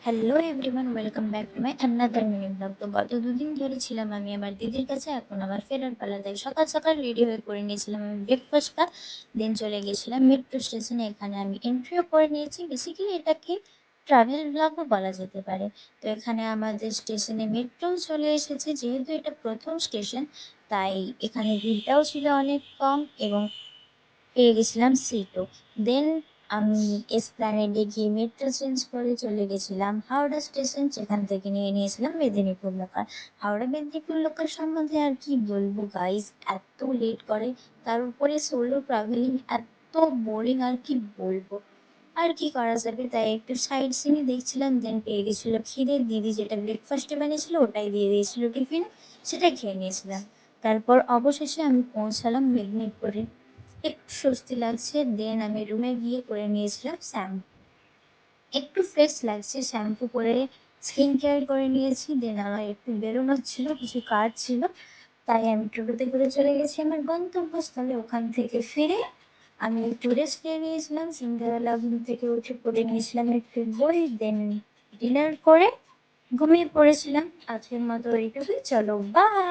Hello everyone, welcome back to my another mini blog. তো গত দুদিন ধরে ছিলাম আমি আমার দিদির কাছে। এখন আমার ফেরার পালা, তাই সকাল সকাল রেডি হয়ে করে নিয়েছিলাম আমি ব্রেকফাস্টটা। দেন চলে গেছিলাম মেট্রো স্টেশনে। এখানে আমি এন্ট্রিও করে নিয়েছি। বেসিক্যালি এটাকে ট্রাভেল ব্লগও বলা যেতে পারে। তো এখানে আমাদের স্টেশনে মেট্রোও চলে এসেছে। যেহেতু এটা প্রথম স্টেশন, তাই এখানে ভিড়টাও ছিল অনেক কম এবং পেয়ে গেছিলাম সিটও। দেন আমি এসপ্ল্যানেডে গিয়ে মেট্রো চেঞ্জ করে চলে গেছিলাম হাওড়া স্টেশন, যেখান থেকে নিয়ে নিয়েছিলাম মেদিনীপুর লোকাল। হাওড়া মেদিনীপুর লোকাল সম্বন্ধে আর কি বলবো গাইস, এত লেট করে, তার উপরে সোলো ট্রাভেলিং এত বোরিং, আর কি বলবো। আর কি করা যাবে, তাই একটু সাইড সিনই দেখছিলাম। দেন পেয়ে গেছিল খিদে, দিদি যেটা ব্রেকফাস্টে বানিয়েছিল ওটাই দিয়ে দিয়েছিল টিফিন, সেটাই খেয়ে নিয়েছিলাম। তারপর অবশেষে আমি পৌঁছালাম মেদিনীপুরে। একটু স্বস্তি লাগছে। দেন আমি রুমে গিয়ে করে নিয়েছিলাম শ্যাম্পু। একটু ফ্রেশ লাগছে, শ্যাম্পু করে স্কিন কেয়ার করে নিয়েছি। দেন আমার একটু বেরোনোর ছিল, কিছু কাজ ছিল, তাই আমি টোটোতে করে চলে গেছি আমার গন্তব্যস্থলে। ওখান থেকে ফিরে আমি একটু রেস্ট নিয়ে নিয়েছিলাম। সন্ধ্যাবেলা ঘুম থেকে উঠে পড়ে নিয়েছিলাম একটু বই। দেন ডিনার করে ঘুমিয়ে পড়েছিলাম। আজকের মতো এইটুকুই, চলো বাই।